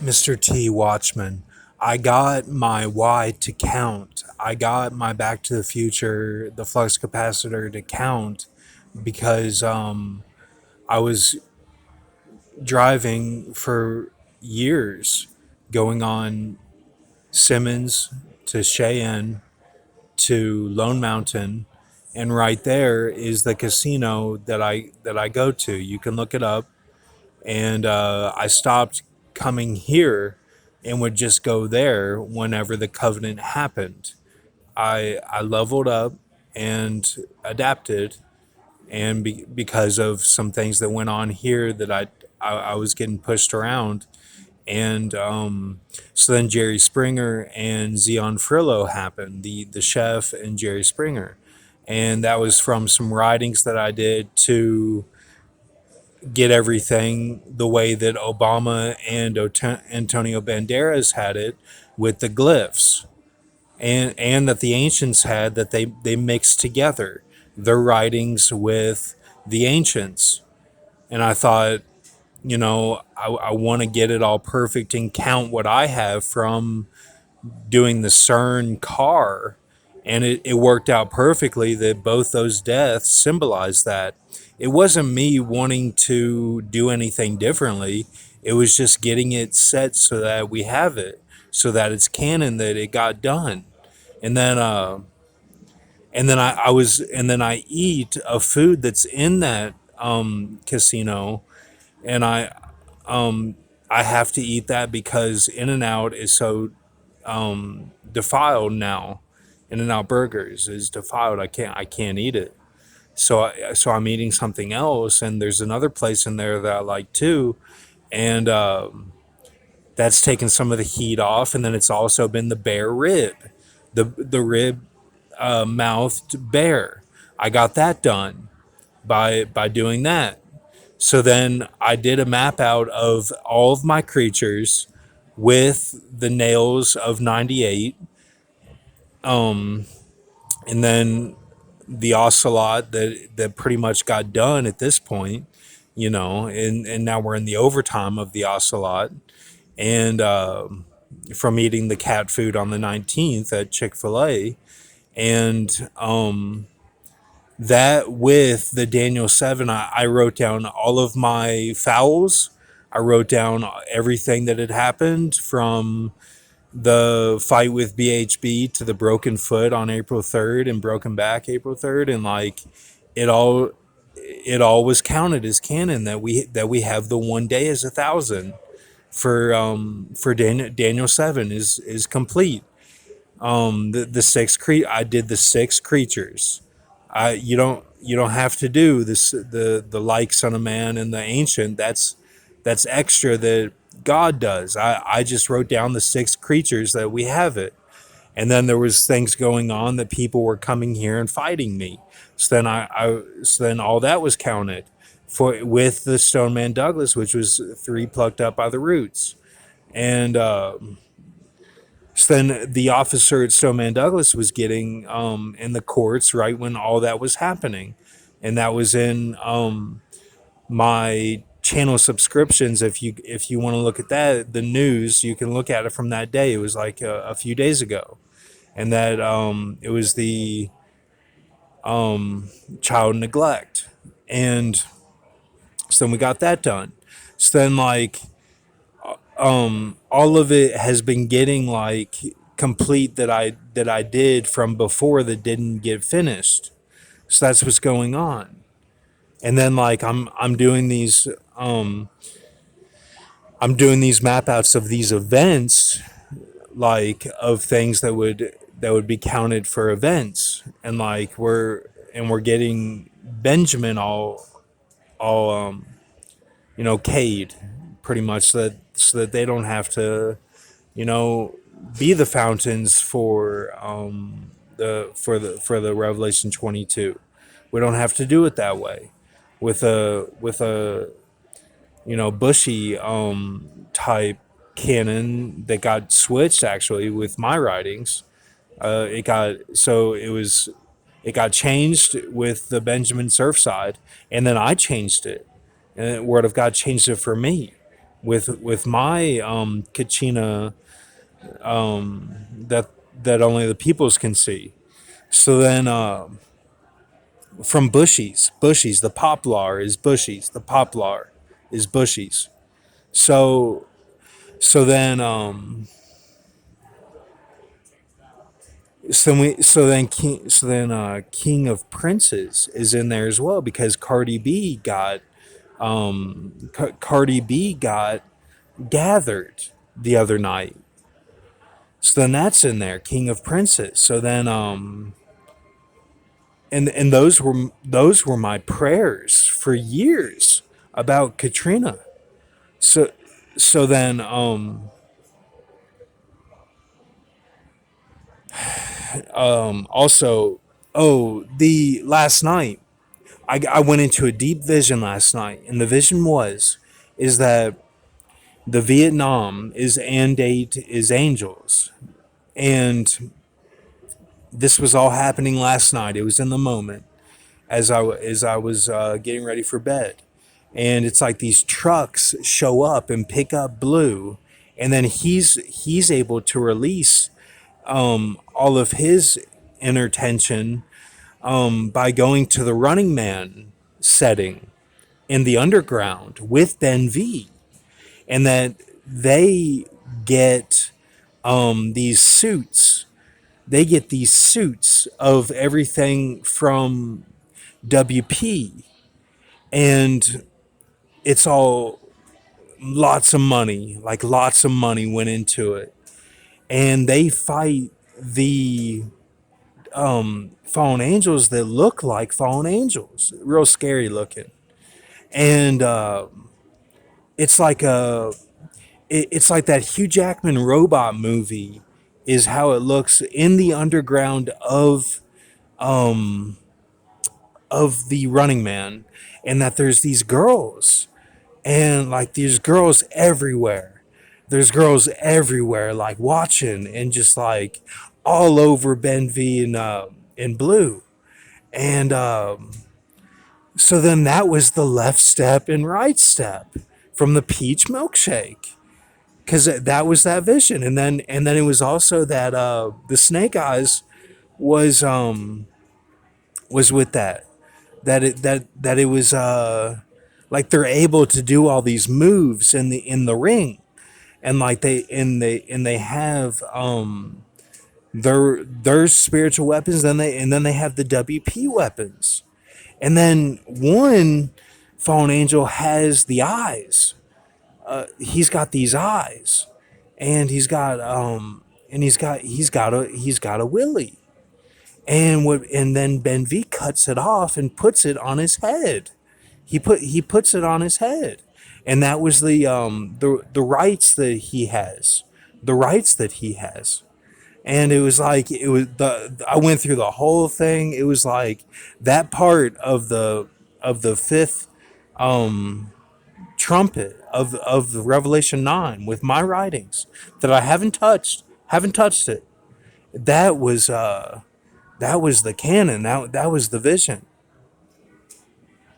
Mr. T. Watchman, I got my Y to count. I got my Back to the Future, the flux capacitor to count because I was driving for years going on Simmons to Cheyenne to Lone Mountain, and right there is the casino that I go to. You can look it up, and I stopped coming here and would just go there whenever the covenant happened. I leveled up and adapted, and because of some things that went on here that I was getting pushed around, and so then Jerry Springer and Zion Frillo happened, the chef and Jerry Springer, and that was from some writings that I did to get everything the way that Obama and Antonio Banderas had it with the glyphs, and that the ancients had, that they mixed together their writings with the ancients. And I thought, I want to get it all perfect and count what I have from doing the CERN car. And it worked out perfectly that both those deaths symbolized that. It wasn't me wanting to do anything differently. It was just getting it set so that we have it, so that it's canon that it got done. And then, and then I eat a food that's in that casino, and I have to eat that because In and Out is so defiled now. In and Out Burgers is defiled. I can't eat it. So I'm eating something else, and there's another place in there that I like too, and that's taken some of the heat off. And then it's also been the bear rib, the rib mouthed bear. I got that done by doing that. So then I did a map out of all of my creatures with the nails of 98, and then the ocelot that pretty much got done at this point, and now we're in the overtime of the ocelot, and from eating the cat food on the 19th at Chick-fil-A, and that with the Daniel 7, I wrote down all of my fouls. I wrote down everything that had happened from the fight with BHB to the broken foot on April 3rd and broken back April 3rd, and like it all it all was counted as canon that we have the one day as 1,000 for Daniel 7 is complete. The I did the six creatures. You don't have to do this, the like Son of Man and the ancient. That's extra that God does. I just wrote down the six creatures that we have it. And then there was things going on that people were coming here and fighting me. So then all that was counted for with the Stoneman Douglas, which was three plucked up by the roots. And so then the officer at Stoneman Douglas was getting in the courts right when all that was happening, and that was in my channel subscriptions. If you want to look at that, the news, you can look at it from that day. It was like a few days ago, and that it was the child neglect, and so then we got that done. So then like all of it has been getting like complete that I did from before that didn't get finished. So that's what's going on. And then like I'm doing these map outs of these events, like of things that would be counted for events, and like we're getting Benjamin all Cade, pretty much, so that they don't have to, you know, be the fountains for the Revelation 22. We don't have to do it that way with a bushy type canon that got switched actually with my writings. It got changed with the Benjamin Surfside, and then I changed it, and Word of God changed it for me. with my Kachina that only the peoples can see. So then from bushies, the poplar is bushies, the poplar is bushies. So so then King of Princes is in there as well because Cardi B got gathered the other night. So then that's in there, King of Princes. So then and those were my prayers for years about Katrina. So so then also, oh, the last night I went into a deep vision last night, and the vision is that the Vietnam is Andate is angels, and this was all happening last night. It was in the moment as I was getting ready for bed, and it's like these trucks show up and pick up Blue, and then he's able to release all of his inner tension by going to the Running Man setting in the underground with Ben V, and that they get these suits. They get these suits of everything from WP, and it's all lots of money. Like lots of money went into it, and they fight the fallen angels that look like fallen angels, real scary looking, and it's like a it's like that Hugh Jackman robot movie is how it looks in the underground of the Running Man, and that there's these girls, and like these girls everywhere. There's girls everywhere, like watching and just like all over Ben V and Blue, and so then that was the left step and right step from the peach milkshake because that was that vision, and then it was also that the Snake Eyes was was with that it was like they're able to do all these moves in the ring, and like they have their spiritual weapons, and then they have the WP weapons, and then one fallen angel has the eyes. He's got these eyes, and he's got a willy, and then Ben V cuts it off and puts it on his head. He puts it on his head, and that was the rights that he has, the rights that he has. And it was like it was the I went through the whole thing. It was like that part of the fifth trumpet of the Revelation 9 with my writings that I haven't touched it. That was that was the canon. That was the vision.